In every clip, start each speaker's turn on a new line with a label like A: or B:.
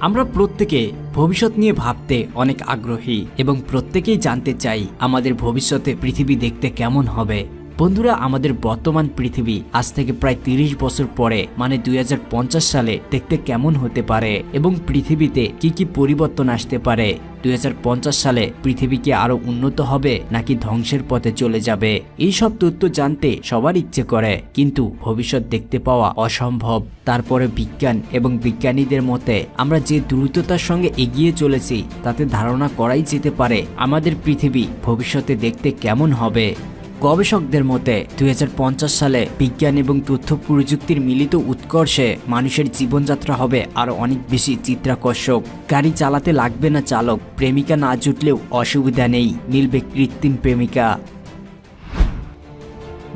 A: আমরা প্রত্যেকে ভবিষ্যৎ নিয়ে ভাবতে অনেক আগ্রহী এবং প্রত্যেকেই জানতে চাই আমাদের ভবিষ্যতে পৃথিবী দেখতে কেমন হবে। বন্ধুরা, আমাদের বর্তমান পৃথিবী আজ থেকে প্রায় ৩০ বছর পরে মানে ২০৫০ সালে দেখতে কেমন হতে পারে এবং পৃথিবীতে কি কি পরিবর্তন আসতে পারে। ২০৫০ সালে পৃথিবী কি আরো উন্নত হবে নাকি ধ্বংসের পথে চলে যাবে, এই সব তথ্য জানতে সবার ইচ্ছে করে, কিন্তু ভবিষ্যৎ দেখতে পাওয়া অসম্ভব। তারপরে বিজ্ঞান এবং বিজ্ঞানীদের মতে আমরা যে দ্রুততার সঙ্গে এগিয়ে চলেছি তাতে ধারণা করাই যেতে পারে আমাদের পৃথিবী ভবিষ্যতে দেখতে কেমন হবে। গবেষকদের মতে ২০৫০ সালে বিজ্ঞান এবং তথ্য প্রযুক্তির মিলিত উৎকর্ষে মানুষের জীবনযাত্রা হবে আরো অনেক বেশি চিত্রাকর্ষক। গাড়ি চালাতে লাগবে না চালক, প্রেমিকা না জুটলেও অসুবিধা নেই, মিলবে কৃত্রিম প্রেমিকা।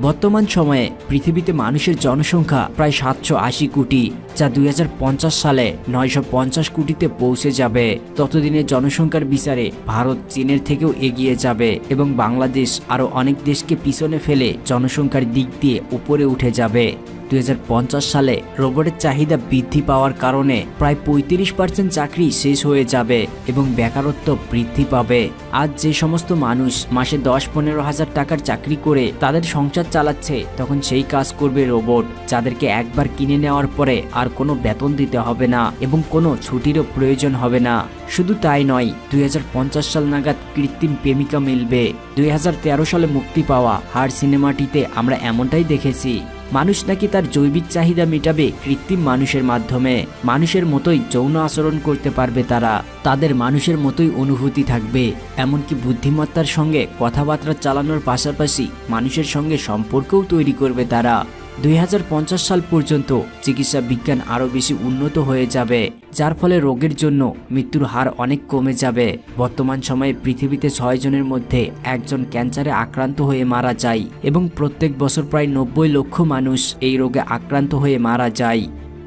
A: বর্তমান সময়ে পৃথিবীতে মানুষের জনসংখ্যা প্রায় ৭৮০ কোটি, যা ২০৫০ সালে ৯৫০ কোটিতে পৌঁছে যাবে। ততদিনে জনসংখ্যার বিচারে ভারত চীনের থেকেও এগিয়ে যাবে এবং বাংলাদেশ আরও অনেক দেশকে পিছনে ফেলে জনসংখ্যার দিক দিয়ে উপরে উঠে যাবে। ২০৫০ সালে রোবটের চাহিদা বৃদ্ধি পাওয়ার কারণে প্রায় ৩৫% চাকরি শেষ হয়ে যাবে এবং বেকারত্ব বৃদ্ধি পাবে। আজ যে সমস্ত মানুষ মাসে ১০-১৫ হাজার টাকার চাকরি করে তাদের সংসার চালাচ্ছে, তখন সেই কাজ করবে রোবট, যাদেরকে একবার কিনে নেওয়ার পরে আর কোনো বেতন দিতে হবে না এবং কোনো ছুটিরও প্রয়োজন হবে না। শুধু তাই নয়, ২০৫০ সাল নাগাদ কৃত্রিম প্রেমিকা মিলবে। ২০১৩ সালে মুক্তি পাওয়া হাড় সিনেমাটিতে আমরা এমনটাই দেখেছি। মানুষ নাকি তার জৈবিক চাহিদা মেটাবে কৃত্রিম মানুষের মাধ্যমে। মানুষের মতোই যৌন আচরণ করতে পারবে তারা, তাদের মানুষের মতোই অনুভূতি থাকবে, এমনকি বুদ্ধিমত্তার সঙ্গে কথাবার্তা চালানোর পাশাপাশি মানুষের সঙ্গে সম্পর্কও তৈরি করবে তারা। ২০৫০ সাল পর্যন্ত চিকিৎসা বিজ্ঞান আরও বেশি উন্নত হয়ে যাবে, যার ফলে রোগের জন্য মৃত্যুর হার অনেক কমে যাবে। বর্তমান সময়ে পৃথিবীতে ৬ জনের মধ্যে একজন ক্যান্সারে আক্রান্ত হয়ে মারা যায় এবং প্রত্যেক বছর প্রায় ৯০ লক্ষ মানুষ এই রোগে আক্রান্ত হয়ে মারা যায়।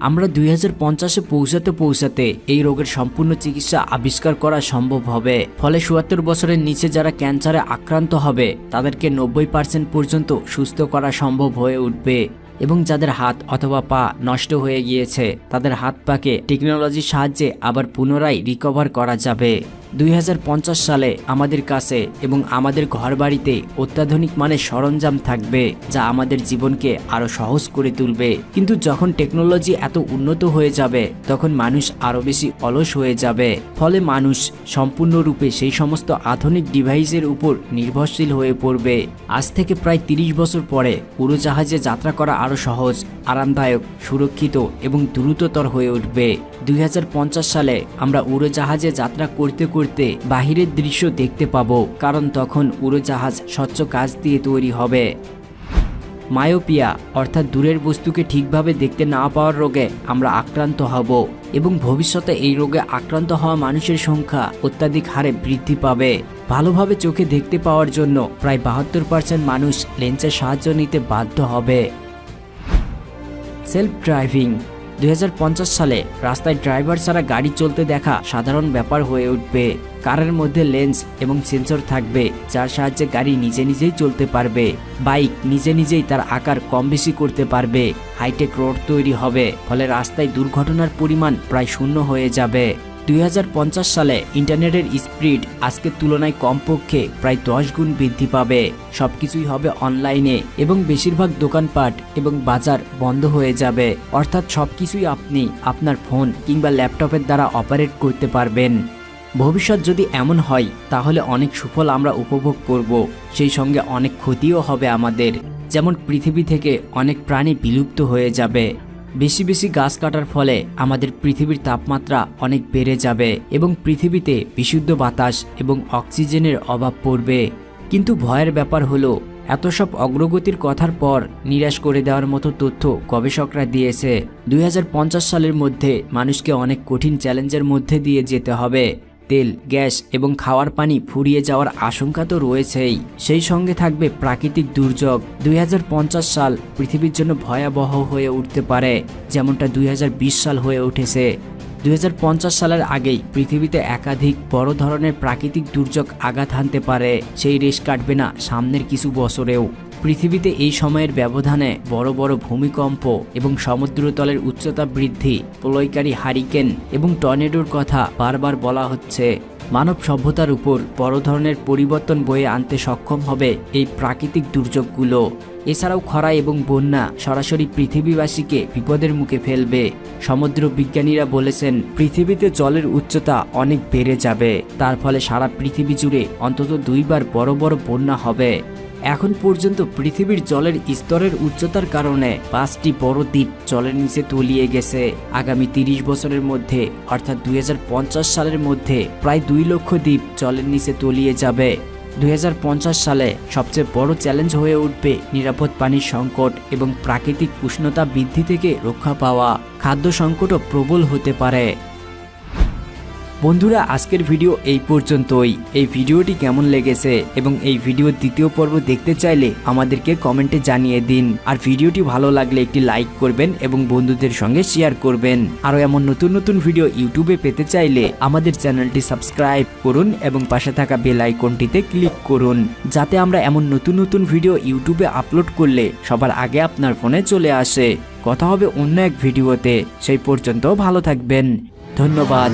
A: আমরা ২০৫০-এ পৌঁছাতে এই রোগের সম্পূর্ণ চিকিৎসা আবিষ্কার করা সম্ভব হবে। ফলে ৭৪ বছরের নিচে যারা ক্যান্সারে আক্রান্ত হবে তাদেরকে ৯০% পর্যন্ত সুস্থ করা সম্ভব হয়ে উঠবে এবং যাদের হাত অথবা পা নষ্ট হয়ে গিয়েছে তাদের হাত পাকে টেকনোলজির সাহায্যে আবার পুনরায় রিকভার করা যাবে। ২০৫০ সালে আমাদের কাছে এবং আমাদের ঘরবাড়িতে অত্যাধুনিক মানের সরঞ্জাম থাকবে, যা আমাদের জীবনকে আরো সহজ করে তুলবে। কিন্তু যখন টেকনোলজি এত উন্নত হয়ে যাবে তখন মানুষ আরো বেশি অলস হয়ে যাবে। ফলে মানুষ সম্পূর্ণরূপে সেই সমস্ত আধুনিক ডিভাইসের উপর নির্ভরশীল হয়ে পড়বে। আজ থেকে প্রায় ৩০ বছর পরে উড়োজাহাজে যাত্রা করা আরো সহজ, আরামদায়ক, সুরক্ষিত এবং দ্রুততর হয়ে উঠবে। ২০৫০ সালে আমরা উড়োজাহাজে যাত্রা করতে করতে বাহিরের দৃশ্য দেখতে পাবো, কারণ তখন উড়োজাহাজ স্বচ্ছ কাঁচ দিয়ে তৈরি হবে। মায়োপিয়া অর্থাৎ দূরের বস্তুকে ঠিকভাবে দেখতে না পাওয়ার রোগে আমরা আক্রান্ত হব এবং ভবিষ্যতে এই রোগে আক্রান্ত হওয়া মানুষের সংখ্যা অত্যাধিক হারে বৃদ্ধি পাবে। ভালোভাবে চোখে দেখতে পাওয়ার জন্য প্রায় ৭২% মানুষ লেন্সের সাহায্য নিতে বাধ্য হবে। সেলফ ড্রাইভিং ২০৫০ সালে রাস্তায় ড্রাইভার ছাড়া গাড়ি চলতে দেখা সাধারণ ব্যাপার হয়ে উঠবে। কারের মধ্যে লেন্স এবং সেন্সর থাকবে, যার সাহায্যে গাড়ি নিজে নিজেই চলতে পারবে। বাইক নিজে নিজেই তার আকার কম বেশি করতে পারবে। হাইটেক রোড তৈরি হবে, ফলে রাস্তায় দুর্ঘটনার পরিমাণ প্রায় শূন্য হয়ে যাবে। ২০৫০ সালে ইন্টারনেটের স্পিড আজকের তুলনায় কমপক্ষে প্রায় ১০ গুণ বৃদ্ধি পাবে। সবকিছুই হবে অনলাইনে এবং বেশিরভাগ দোকানপাট এবং বাজার বন্ধ হয়ে যাবে। অর্থাৎ সবকিছুই আপনি আপনার ফোন কিংবা ল্যাপটপের দ্বারা অপারেট করতে পারবেন। ভবিষ্যৎ যদি এমন হয় তাহলে অনেক সুফল আমরা উপভোগ করব, সেই সঙ্গে অনেক ক্ষতিও হবে আমাদের। যেমন পৃথিবী থেকে অনেক প্রাণী বিলুপ্ত হয়ে যাবে। বেশি বেশি গাছ কাটার ফলে আমাদের পৃথিবীর তাপমাত্রা অনেক বেড়ে যাবে এবং পৃথিবীতে বিশুদ্ধ বাতাস এবং অক্সিজেনের অভাব পড়বে। কিন্তু ভয়ের ব্যাপার হলো, এত সব অগ্রগতির কথার পর নিরাশ করে দেওয়ার মতো তথ্য গবেষকরা দিয়েছে। ২০৫০ সালের মধ্যে মানুষকে অনেক কঠিন চ্যালেঞ্জের মধ্যে দিয়ে যেতে হবে। তেল, গ্যাস এবং খাওয়ার পানি ফুরিয়ে যাওয়ার আশঙ্কা তো রয়েছেই, সেই সঙ্গে থাকবে প্রাকৃতিক দুর্যোগ। ২০৫০ সাল পৃথিবীর জন্য ভয়াবহ হয়ে উঠতে পারে, যেমনটা ২০২০ সাল হয়ে উঠেছে। ২০৫০ সালের আগেই পৃথিবীতে একাধিক বড় ধরনের প্রাকৃতিক দুর্যোগ আঘাত হানতে পারে, সেই রেশ কাটবে না সামনের কিছু বছরেও। পৃথিবীতে এই সময়ের ব্যবধানে বড় বড় ভূমিকম্প এবং সমুদ্রতলের উচ্চতা বৃদ্ধি, প্রলয়কারী হারিকেন এবং টর্নেডোর কথা বারবার বলা হচ্ছে। মানব সভ্যতার উপর বড় ধরনের পরিবর্তন বয়ে আনতে সক্ষম হবে এই প্রাকৃতিক দুর্যোগগুলো। এছাড়াও খরা এবং বন্যা সরাসরি পৃথিবীবাসীকে বিপদের মুখে ফেলবে। সমুদ্র বিজ্ঞানীরা বলেছেন পৃথিবীতে জলের উচ্চতা অনেক বেড়ে যাবে, তার ফলে সারা পৃথিবী জুড়ে অন্তত 2 বার বড় বড় বন্যা হবে। এখন পর্যন্ত পৃথিবীর জলের স্তরের উচ্চতার কারণে 5টি বড় দ্বীপ জলের নিচে তলিয়ে গেছে। আগামী 30 বছরের মধ্যে অর্থাৎ 2050 সালের মধ্যে প্রায় 2 লক্ষ দ্বীপ জলের নিচে তলিয়ে যাবে। 2050 সালে সবচেয়ে বড় চ্যালেঞ্জ হয়ে উঠবে নিরাপদ পানির সংকট এবং প্রাকৃতিক উষ্ণতা বৃদ্ধি থেকে রক্ষা পাওয়া। খাদ্য সংকটও প্রবল হতে পারে। বন্ধুরা, আজকের ভিডিও এই পর্যন্তই। এই ভিডিওটি কেমন লেগেছে এবং এই ভিডিওর দ্বিতীয় পর্ব দেখতে চাইলে আমাদেরকে কমেন্টে জানিয়ে দিন। আর ভিডিওটি ভালো লাগলে একটি লাইক করবেন এবং বন্ধুদের সঙ্গে শেয়ার করবেন। আরও এমন নতুন নতুন ভিডিও ইউটিউবে পেতে চাইলে আমাদের চ্যানেলটি সাবস্ক্রাইব করুন এবং পাশে থাকা বেল আইকনটিতে ক্লিক করুন, যাতে আমরা এমন নতুন নতুন ভিডিও ইউটিউবে আপলোড করলে সবার আগে আপনার ফোনে চলে আসে। কথা হবে অন্য এক ভিডিওতে। সেই পর্যন্ত ভালো থাকবেন। ধন্যবাদ।